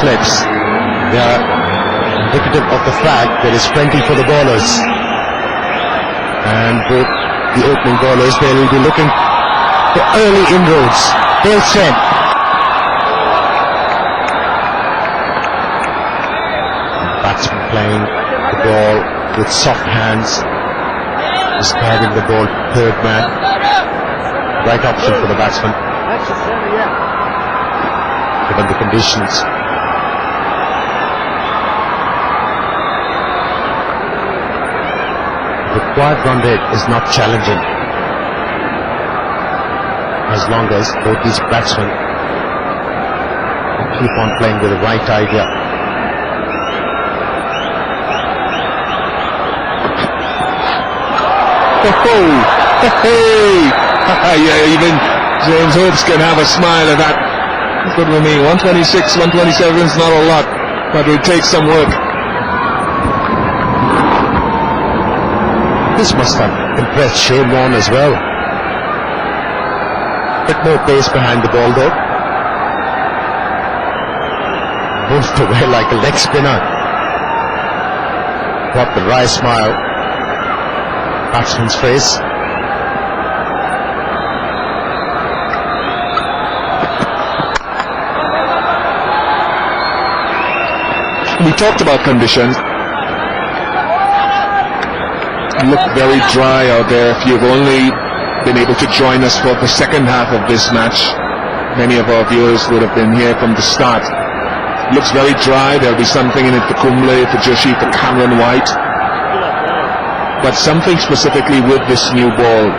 slips. They are indicative of the fact there is plenty for the bowlers. And both the opening bowlers, they will be looking for early inroads. They'll send. Batsman playing the ball with soft hands, discarding the ball, third man. Right option for the batsman, given the conditions. The required run rate is not challenging, as long as both these batsmen keep on playing with the right idea. Yeah, even James Hopes can have a smile at that. That's what we mean. 126, 127 is not a lot, but it will take some work. This must have impressed Shane Warne as well. Bit more pace behind the ball though. Moved away like a leg spinner. Got the wry smile. Batsman's face. We talked about conditions. Look very dry out there. If you've only been able to join us for the second half of this match, many of our viewers would have been here from the start. Looks very dry. There'll be something in it for Kumble, for Joshi, for Cameron White. But something specifically with this new ball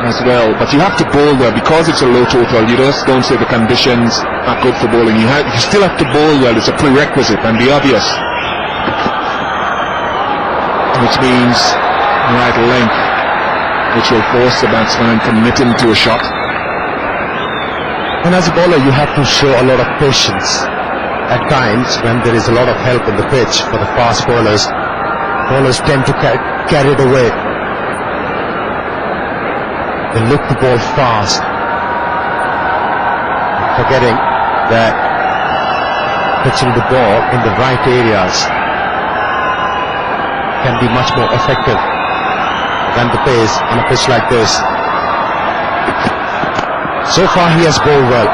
as well. But you have to bowl well because it's a low total. You just don't say the conditions are good for bowling. You still have to bowl well. It's a prerequisite and the obvious, which means right length, which will force the batsman and commit him to a shot. And as a bowler, you have to show a lot of patience. At times, when there is a lot of help in the pitch for the fast bowlers, bowlers tend to get carried away. They look the ball fast, forgetting that pitching the ball in the right areas can be much more effective than the pace on a pitch like this. So far he has bowled well.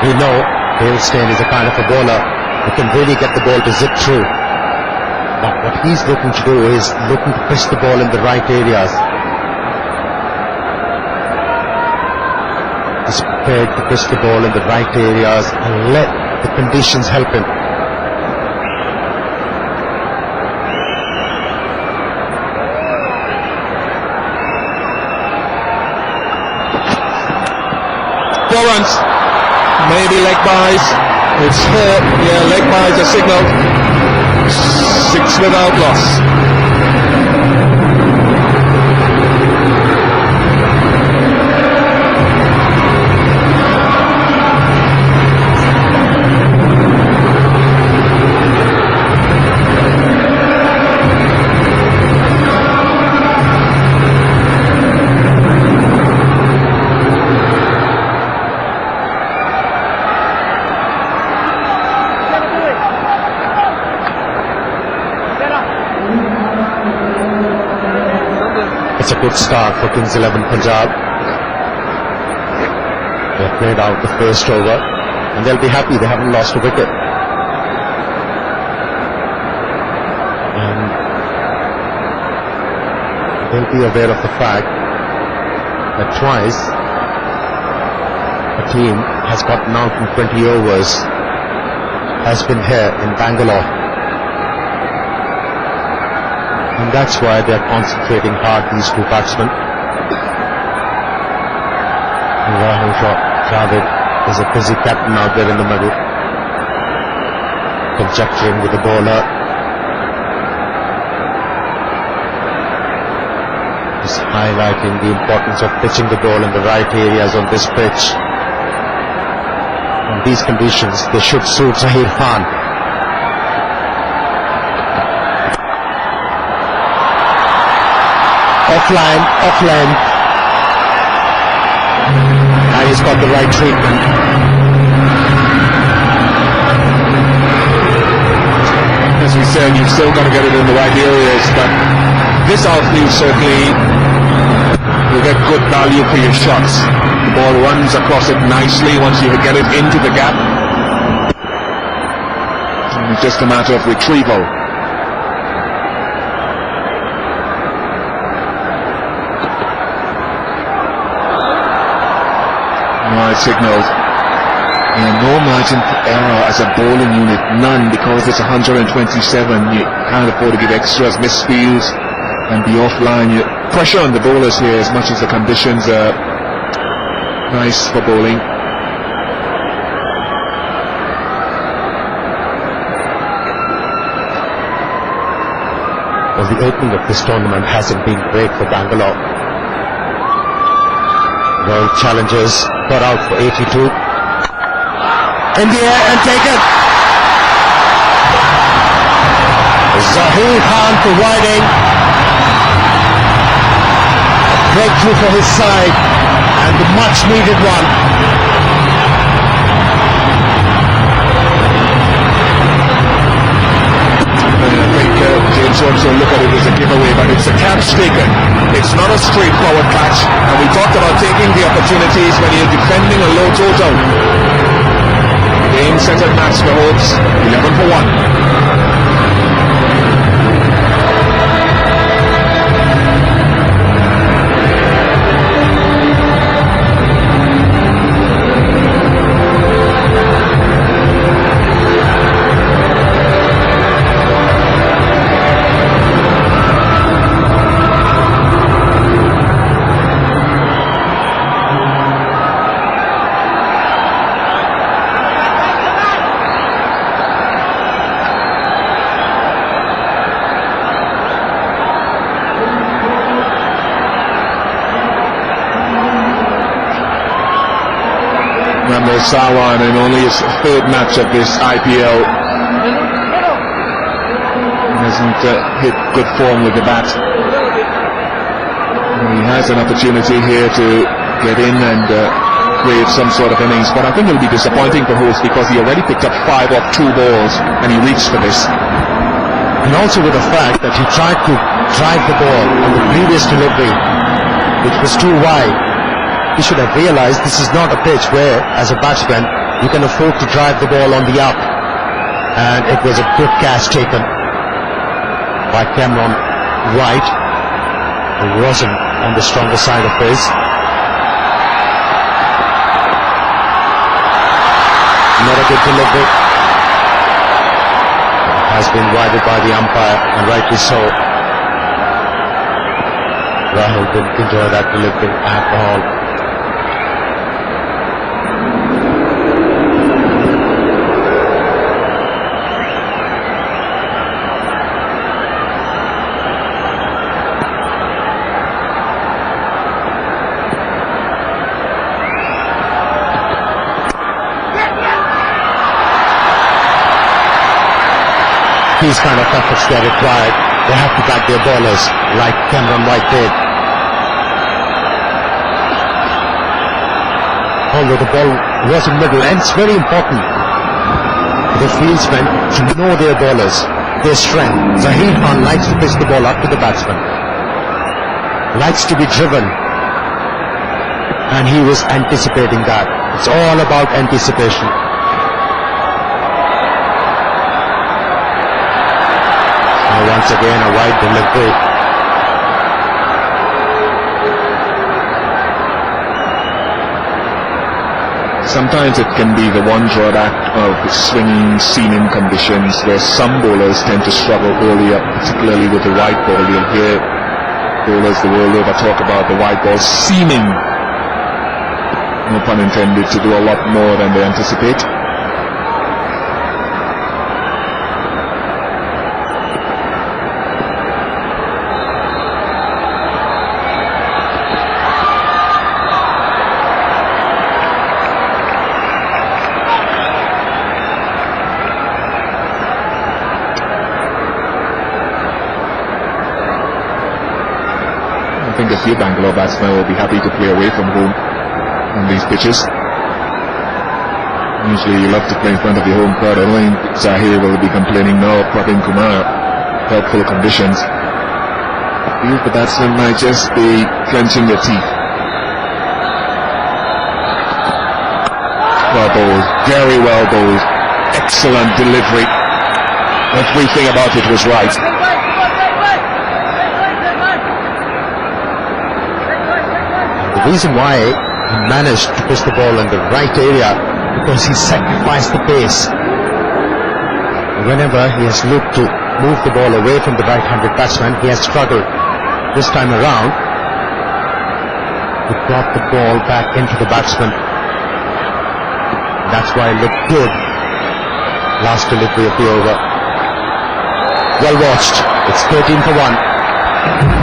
We know Dale Steyn is a kind of a bowler who can really get the ball to zip through. But what he's looking to do is looking to pitch the ball in the right areas. He's prepared to pitch the ball in the right areas and let the conditions help him. 4 runs. Maybe leg buys. It's 4. Yeah, leg buys are signalled. 6 without loss. It's a good start for Kings 11 Punjab. They have played out the first over and they'll be happy they haven't lost a wicket. And they'll be aware of the fact that twice a team has gotten out in 20 overs has been here in Bangalore. And that's why they're concentrating hard, these two batsmen. Rahul Dravid is a busy captain out there in the middle, conjecturing with the bowler. He's highlighting the importance of pitching the ball in the right areas on this pitch. In these conditions, they should suit Zahir Khan. Offline. And he he's got the right treatment. As we said, you've still got to get it in the right areas, but this outfield certainly will get good value for your shots. The ball runs across it nicely once you get it into the gap. And it's just a matter of retrieval. Right, signaled. And no margin for error as a bowling unit, none, because it's 127. You can't afford to give extras, misfields, and be offline. Pressure on the bowlers here as much as the conditions are nice for bowling. Well, the opening of this tournament hasn't been great for Bangalore. Well, challengers got out for 82. In the air and taken. Zahir Khan providing a breakthrough for his side, and the much needed one. I think James Jones will look at it as a giveaway, but it's a catch taken. It's not a straightforward catch, and we talked about taking the opportunities when you're defending a low total. Game, set and match for Hawks, 11 for 1. Sawan, in only his third match of this IPL, hasn't hit good form with the bat. He has an opportunity here to get in and create some sort of innings, but I think it'll be disappointing for Host because he already picked up 5 off 2 balls and he reached for this. And also with the fact that he tried to drive the ball on the previous delivery, which was too wide. He should have realized this is not a pitch where, as a batsman, you can afford to drive the ball on the up. And it was a good catch taken by Cameron White, who wasn't on the stronger side of his. Not a good delivery. Has been wided by the umpire, and rightly so. Rahul didn't enjoy that delivery at all. These kind of efforts they're required. They have to back their bowlers like Cameron White did. Although the ball was in middle, and it's very important for the fieldsmen to know their bowlers, their strength. Zahir Khan likes to pitch the ball up to the batsman, likes to be driven, and he was anticipating that. It's all about anticipation. Once again, a wide delivery. Sometimes it can be the one drawback of swinging seaming conditions where some bowlers tend to struggle early up, particularly with the white ball. You'll hear bowlers the world over talk about the white ball seeming, no pun intended, to do a lot more than they anticipate. I think a few Bangalore batsmen will be happy to play away from home. on these pitches. Usually you love to play in front of your home crowd. I don't think Zahir will be complaining now of Praveen Kumar. Helpful conditions. You, the batsman, might just be clenching their teeth. Well bowled, very well bowled. Excellent delivery. Everything about it was right. The reason why he managed to push the ball in the right area, because he sacrificed the pace. Whenever he has looked to move the ball away from the right-handed batsman, he has struggled. This time around, he brought the ball back into the batsman. That's why it looked good. Last delivery of the over. Well watched. It's 13 for 1.